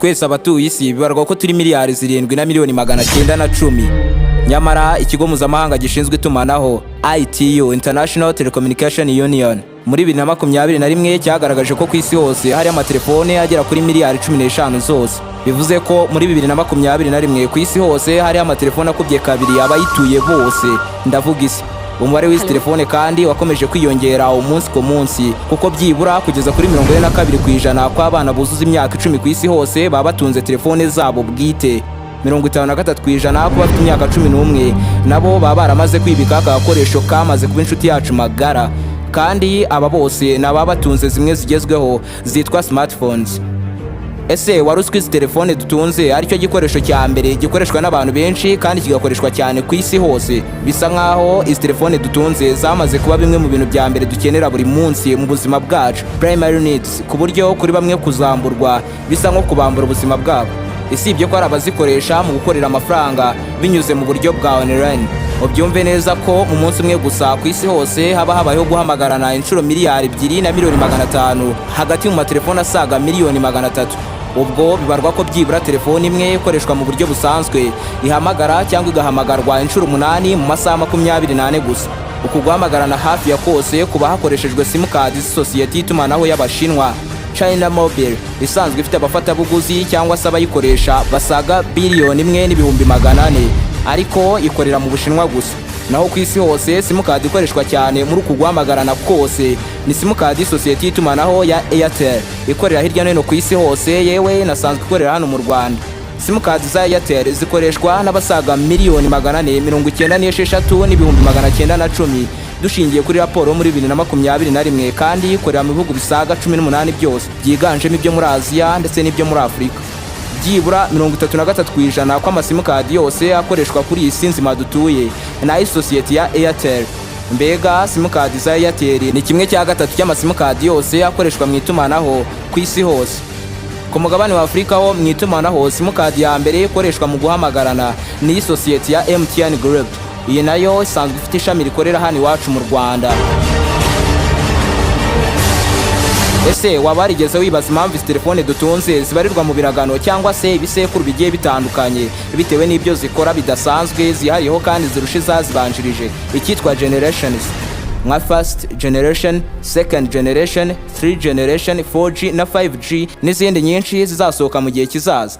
twese abatuye isi bibarwa ko turi miliyari 7 na miliyoni 910. Nyamara ikigo mpuzamahanga gishinzwe itumanaho ITU International Telecommunication Union muri 2021 cyagaragaje ko ku isi hose hari amatelefone agera kuri miliyari 15 zose. Bivuze ko muri 2021 ku isi hose hari amatelefone akubye kabiri abayituye bose, ndavuga isi. Umubare w'izi telefone kandi wakomeje kwiyongera umunsi ku munsi, kuko byibura kugeza kuri 42% kw'abana buzuza imyaka 10 ku isi hose baba batunze telefone zabo bwite. 53% ku bafite imyaka 11 nabo baba baramaze kwibika agakoresho kamaze kuba inshuti yacu magara, kandi aba bose naba batunze zimwe zigezweho zitwa smartphones. Ese waruzwi izi telefone dutunze aricyo gikoresho cya mbere gikoreshwa n'abantu benshi kandi kigakoreshwa cyane ku isi hose? Bisa nkaho izi telefone dutunze zamaze kuba bimwe mu bintu bya mbere dukenera buri munsi mu buzima bwacu, primary needs, ku buryo kuri bamwe kuzamburwa bisa nko kubambura ubuzima bwabo. Isibye ko hari abazikoresha mu gukorera amafaranga binyuze mu buryo bwa online. Ubyumve neza ko mu munsi umwe gusa ku isi hose haba habayeho guhamagarana inshuro miliyari 2 na miliyoni 500 hagati mu matelefone asaga miliyoni 300. Ubwo bibarwa ko byibura telefone imwe ikoreshwa mu buryo busanzwe ihamagara cyangwa igahamagarwa inshuro 8 mu masaha 24 gusa. Uku guhamagarana hafi ya kose kuba hakoreshejwe simukadi z'isosiyete y'itumanaho y'Abashinwa China Mobile, isanzwe ifite abafatabuguzi cyangwa se abayikoresha basaga biliyoni 1.4 million, ariko ikorera mu Bushinwa gusa. Naho ku isi hose simukadi ikoreshwa cyane muri uku guhamagarana kose ni simukadi sosiyete y'itumanaho ya Airtel, ikorera hirya no hino ku isi hose, yewe inasanzwe ikorera hano mu Rwanda. Simukadi za Airtel zikoreshwa n'abasaga miliyoni 496,910 dushingiye kuri raporo muri 2021, kandi ikorera mu bihugu bisaga 18 byose byiganjemo ibyo muri Aziya ndetse n'ibyo muri Afurika. Byibura 33% kw'amasimukadi yose akoreshwa kuri iyi si nzima dutuye na isosiyete ya Airtel. Mbega simukadi za Airtel ni 1/3 cy'amasimukadi yose akoreshwa mu itumanaho ku isi hose. Ku mugabane wa Afurika ho mu itumanaho simukadi ya mbere ikoreshwa mu guhamagarana ni isosiyete ya MTN Group. Iyi nayo isanzwe ifite ishami rikorera hano iwacu mu Rwanda. Ese wabarigeze wibaza impamvu izi telefone dutunze zibarirwa mu biragano cyangwa se ibisekuru bigiye bitandukanye bitewe n'ibyo zikora bidasanzwe zihariyeho kandi zirusha izazibanjirije, icyitwa generations nka first generation, second generation, 3 generation, 4G na 5G n'izindi nyinshi zizasohoka mu gihe kizaza?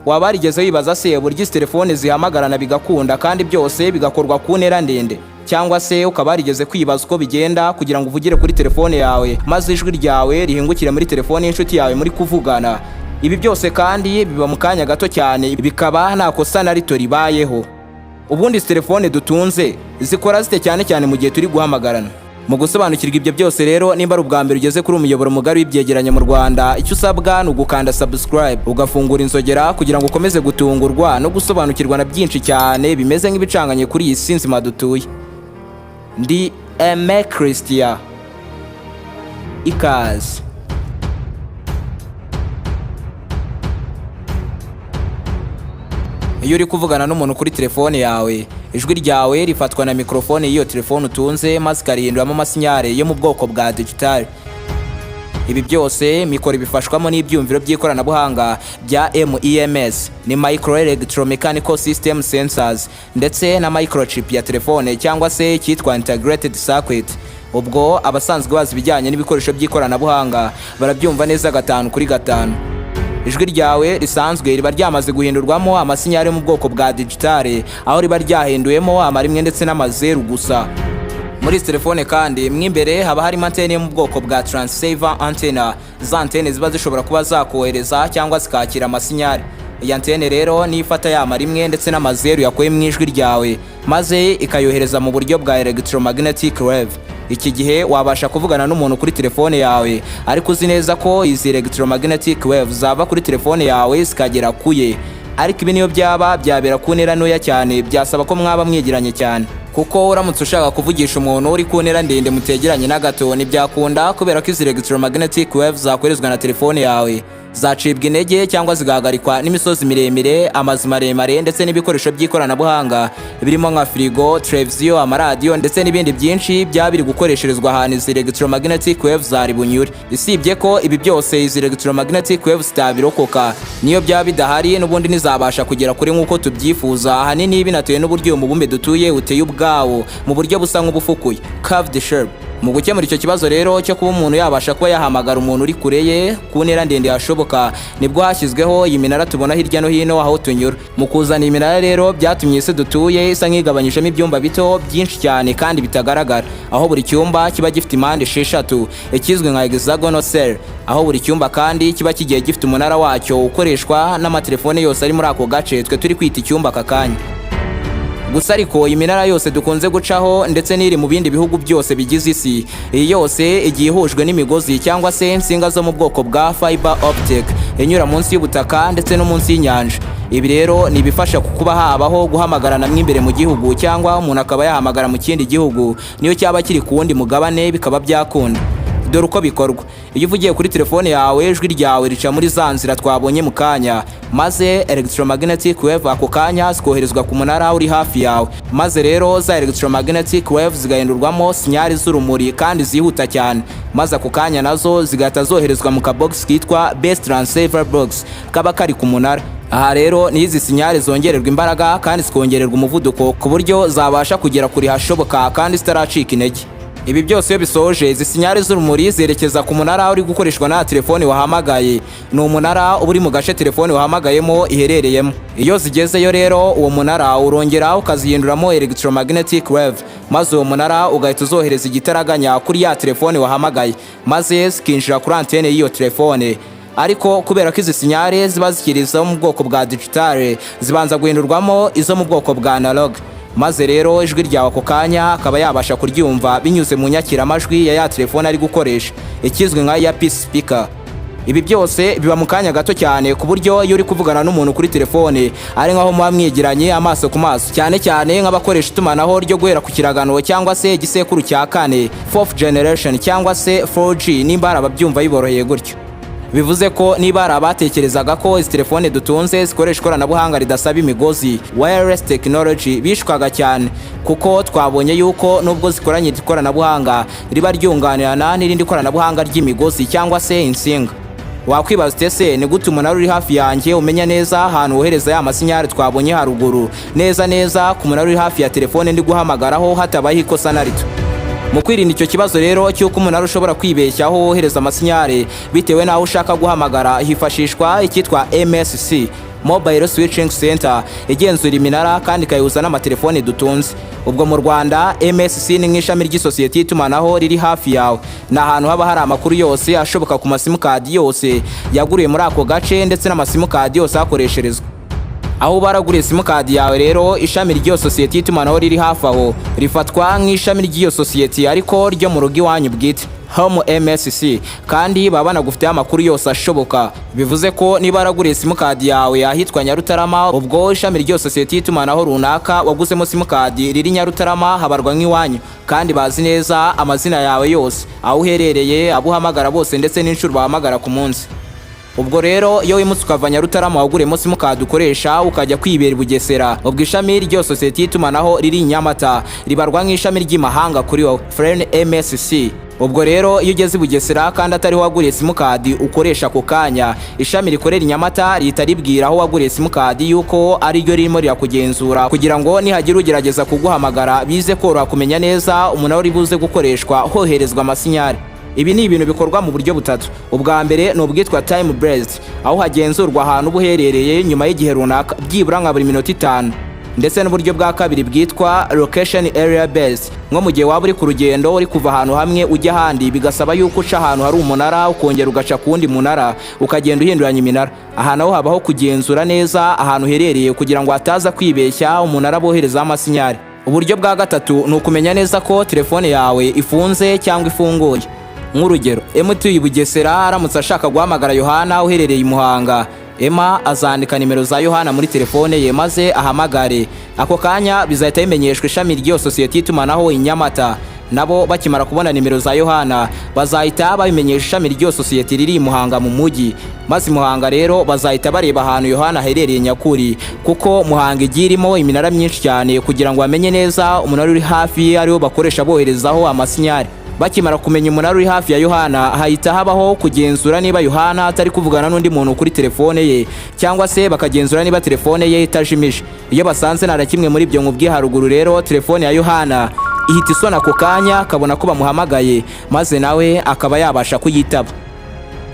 Wabarigeze wibaza se buryo izi telefone zihamagarana bigakunda kandi byose bigakorwa ku ntera ndende? Cyangwa se ukabarigeze kwibaza uko bigenda kugira ngo uvugire kuri telefone yawe maze ijwi ryawe rihingukire muri telefone y'inshuti yawe muri kuvugana? Ibi byose kandi biba mu kanya gato cyane, bikaba nta kosa na rito ribayeho. Ubundi izi telefone dutunze zikora zite cyane cyane mu gihe turi guhamagarana? Mu gusobanukirwa ibyo byose rero, nimba ari ubwa mbere ugeze kuri umuyoboro mugari w'ibyegeranyo mu Rwanda, icyo usabwa ni ugukanda subscribe ugafungura inzogera kugira ngo ukomeze gutungurwa no gusobanukirwa na byinshi cyane bimeze nk'ibicanganye kuri iyi si nzima dutuye. Ndi Aime Christian. Ikaze. Iyo uri kuvugana n'umuntu kuri telefone yawe, ijwi ryawe rifatwa na mikrofone y'iyo telefone utunze maze ikarihinduramo amasinyare yo mu bwoko bwa digital. Ibi byose mikoro bifashwamo n'ibyumviro by'ikoranabuhanga bya MEMS, ni micro electromechanical system sensors, ndetse na microchip ya telefone cyangwa se cyitwa integrated circuit. Ubwo abasanzwe bazi bijyanye n'ibikoresho by'ikoranabuhanga barabyumva neza 5/5. Ijwi ryawe risanzwe riba ryamaze guhindurwamo amasinyare mu bwoko bwa digital, aho riba ryahinduyemo amarimwe ndetse n'amazeru gusa. Muri telefone kandi mwimbere haba hari antenne yo mu bwoko bwa transceiver antenna. Za antenne ziba zishobora kuba zakohereza cyangwa zikakira amasinyare. Iyi antenne rero ni ifata ya marimwe ndetse n'amazeru yakoye mu ijwi ryawe maze ikayohereza mu buryo bwa electromagnetic wave. Iki gihe wabasha kuvugana n'umuntu kuri telefone yawe, ariko uzi neza ko izi electromagnetic wave zava kuri telefone yawe zikagera kuye. Ariko ibi niyo byabera ku ntera ntoya cyane, byasaba ko mwaba mwegeranye cyane, kuko uramutse ushaka kuvugisha umuntu uri ku ntera ndende mutegeranye na gato ntibyakunda, kubera ko izi electromagnetic wave zakorezwa na telefone yawe zacibwa intege cyangwa zigahagarikwa n'imisozi miremire, amazu maremare ndetse n'ibikoresho by'ikoranabuhanga birimo nka firigo, televiziyo, amaradiyo ndetse n'ibindi byinshi byaba biri gukoresherezwa ahantu izi electromagnetic waves zari bunyure. Isibye ko ibi byose izi electromagnetic waves zitabirokoka, niyo byaba bidahari n'ubundi ntizabasha kugera kuri nk'uko tubyifuza. Ahanini binatewe n'uburyo umubumbe dutuye uteye ubwawo mu buryo busa nk'ubufukuye, curved shape. Mu gukemura icyo kibazo rero cyo kuba umuntu yabasha kuba yahamagara umuntu uri kure ye ku ntera ndende hashoboka, nibwo hashyizweho iyi minara tubona hirya no hino aho tunyura. Mu kuzana iyi minara rero byatumye isi dutuye isa nk'igabanyijemo ibyumba bito byinshi cyane kandi bitagaragara, aho buri cyumba kiba gifite impande 6 ikizwe nka hexagonal cell, aho buri cyumba kandi kiba kigiye gifite umunara wacyo ukoreshwa n'amatelefone yose ari muri ako gace twe turi kwita icyumba aka kanya. Gusa ariko iminara yose dukunze gucaho ndetse n'iri mu bindi bihugu byose bigize isi, iyi yose igiye ihujwe n'imigozi cyangwa se insinga zo mu bwoko bwa fiber optic inyura munsi y'ubutaka ndetse no munsi y'inyanja. Ibi rero ni ibifasha kuba habaho guhamagarana mw'imbere mu gihugu cyangwa umuntu akaba yahamagara mu kindi gihugu niyo cyaba kiri ku wundi mugabane bikaba byakunda. Dore uko bikorwa: iyo uvugiye kuri telefone yawe ijwi ryawe rica muri za nzira twabonye mu kanya, maze electromagnetic wave ako kanya zikoherezwa ku munara uri hafi yawe, maze rero za electromagnetic wave zigahindurwamo sinyari z'urumuri kandi zihuta cyane, maze ako kanya nazo zigahita zoherezwa mu kabox kitwa base transceiver box kaba kari ku munara. Aha rero ni izi sinyari zongererwa imbaraga kandi zikongererwa umuvuduko ku buryo zabasha kugera kuri hashoboka kandi zitaracika intege. Ibi byose iyo bisoje, izi sinyari z'urumuri zerekeza ku munara uri gukoreshwa na telefone wahamagaye. Ni umunara uri mu gace telefone wahamagayemo iherereyemo. Iyo zigezeyo rero uwo munara urongera ukazihinduramo electromagnetic wave, maze uwo munara ugahita uzohereza igitaraganya kuri ya telefone wahamagaye, maze zikinjira kuri antene y'iyo telefone. Ariko kubera ko izi sinyari ziba zikiriza mu bwoko bwa digital, zibanza guhindurwamo izo mu bwoko bwa analog, maze rero ijwi ryawe ako kanya akaba yabasha kuryumva binyuze mu nyakiramajwi ya telefone ari gukoresha ikizwe nka earpiece speaker. Ibi byose biba mu kanya gato cyane ku buryo iyo uri kuvugana n'umuntu kuri telefone ari nkaho muba mwegeranye amaso ku maso, cyane cyane nk'abakoresha itumanaho ryo guhera ku kiragano cyangwa se igisekuru cya 4 4th generation cyangwa se 4G nimba ababyumva biboroheye gutyo. Bivuze ko niba ari abatekerezaga ko izi telefone dutunze zikoresha ikoranabuhanga ridasaba imigozi, wireless technology, bishwaga cyane, kuko twabonye yuko nubwo zikoranye ikoranabuhanga riba ryunganirana n'irindi koranabuhanga ry'imigozi cyangwa se insinga. Wakwibaza ute ni gute umunara uri hafi yanjye umenya neza ahantu wohereza ya masinyari twabonye haruguru neza ku munara uri hafi ya telefone ndi guhamagaraho hatabaye ikosa na rito? Mu kwirinda icyo kibazo rero cy'uko umunara ushobora kwibeshya aho wohereza amasinyari bitewe n'aho ushaka guhamagara, hifashishwa icyitwa MSC, Mobile Switching Center, igenzura iminara kandi ikayihuza n'amatelefone dutunze. Ubwo mu Rwanda MSC ni nk'ishami ry'isosiyete y'itumanaho riri hafi yawe. Ni ahantu haba hari amakuru yose ashoboka ku masimukadi yose yaguriwe muri ako gace ndetse n'amasimukadi yose akoresherezwa. Aho baraguriye simukadi yawe rero, ishami ry'iyo sosiyete y'itumanaho riri hafi aho rifatwa nk'ishami ry'iyo sosiyete ariko ryo mu rugo iwanyu bwite, Home MSC, kandi baba banagufiteho amakuru yose ashoboka. Bivuze ko niba baraguriye simukadi yawe ahitwa Nyarutarama, ubwo ishami ry'iyo sosiyete y'itumanaho runaka waguzemo simukadi riri Nyarutarama habarwa nk'iwanyu, kandi bazi neza amazina yawe yose, aho uherereye, abo uhamagara bose ndetse n'inshuro bahamagara ku munsi. Ubwo rero iyo wimutse ukava Nyarutarama waguriyemo simukadi ukoresha ukajya kwibera Bugesera, ubwo ishami ry'iyo sosiyete y'itumanaho riri Nyamata ribarwa nk'ishami ry'imahanga kuri wowe, Friend MSC. Ubwo rero iyo ugeze Bugesera kandi atari waguriye simukadi ukoresha ako kanya, ishami rikorera Nyamata rihita ribwira aho waguriye simukadi yuko ari ryo ririmo rirakugenzura kugira ngo nihagira ugerageza kuguhamagara bize koroha kumenya neza umunara uri buze gukoreshwa hoherezwa amasinyari. Ibi ni ibintu bikorwa mu buryo butatu. Ubwa mbere ni ubwitwa time based, aho hagenzurwa ahantu buherereye nyuma y'igihe runaka byibura nka buri minota 5, ndetse n'uburyo bwa kabiri bwitwa location area based, nko mu gihe waba uri ku rugendo uri kuva ahantu hamwe ujya ahandi bigasaba yuko uca ahantu hari umunara ukongera ugaca ku wundi munara ukagenda uhinduranya iminara. Aha naho habaho kugenzura neza ahantu uherereye kugira ngo hataza kwibeshya umunara bohereza amasinyari. Uburyo bwa gatatu ni ukumenya neza ko telefone yawe ifunze cyangwa ifunguye. Nk'urugero, utuye Bugesera aramutse ashaka guhamagara Yohana uherereye i Muhanga, Emma azandika nimero za Yohana muri telefone ye maze ahamagare. Ako kanya bizahita bimenyeshwa ishami ry'iyo sosiyete y'itumanaho i Nyamata, nabo bakimara kubona nimero za Yohana bazahita babimenyesha ishami ry'iyo sosiyete riri i Muhanga mu mujyi, maze Muhanga rero bazahita bareba ahantu Yohana aherereye nyakuri, kuko Muhanga igiye irimo iminara myinshi cyane kugira ngo bamenye neza umunara uri hafi ariwo bakoresha boherezaho amasinyari. Bakimara kumenya umunara uri hafi ya Yohana, hahita habaho kugenzura niba Yohana atari kuvugana n'undi muntu kuri telefone ye, cyangwa se bakagenzura niba telefone ye itajimije. Iyo basanze nta kimwe muri ibyo nkubwiye haruguru rero, telefone ya Yohana ihita isona ako kanya, akabona ko bamuhamagaye, maze nawe akaba yabasha kuyitaba.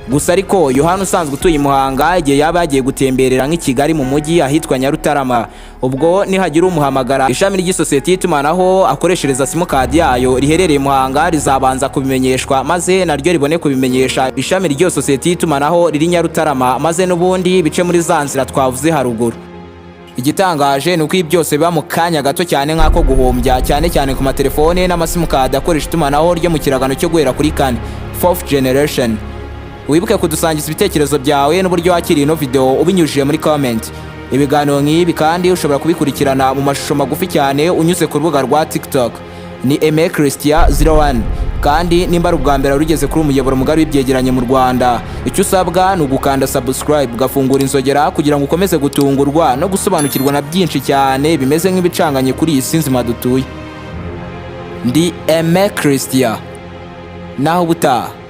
Gusa ariko Yohana usanzwe utuye i Muhanga, igihe yaba yagiye gutemberera nk'i Kigali mu mujyi ahitwa Nyarutarama, ubwo nihagira umuhamagara, ishami ry'isosiyete y'itumanaho akoreshereza simukadi yayo riherereye Muhanga rizabanza kubimenyeshwa, maze naryo ribone kubimenyesha ishami ry'iyo sosiyete y'itumanaho riri Nyarutarama, maze n'ubundi bice muri za nzira twavuze haruguru. Igitangaje nuko ibi byose biba mu kanya gato cyane nk'ako guhombya, cyane cyane ku matelefone n'amasimukadi akoresha itumanaho ryo mu kiragano cyo guhera kuri 4th generation. Wibuke kudusangiza ibitekerezo byawe n'uburyo wakiriye ino video ubinyujije muri comment. Ibiganiro nk'ibi kandi ushobora kubikurikirana mu mashusho magufi cyane unyuze ku rubuga rwa TikTok ni Aime Christian 01, kandi nimba ari ubwa mbere urugeze kuri umuyoboro mugari w'ibyegeranyo mu Rwanda, icyo usabwa ni ugukanda subscribe ugafungura inzogera kugira ngo ukomeze gutungurwa no gusobanukirwa na byinshi cyane bimeze nk'ibicanganye kuri iyi si nzima dutuye. Ndi Aime Christian, naho ubutaha.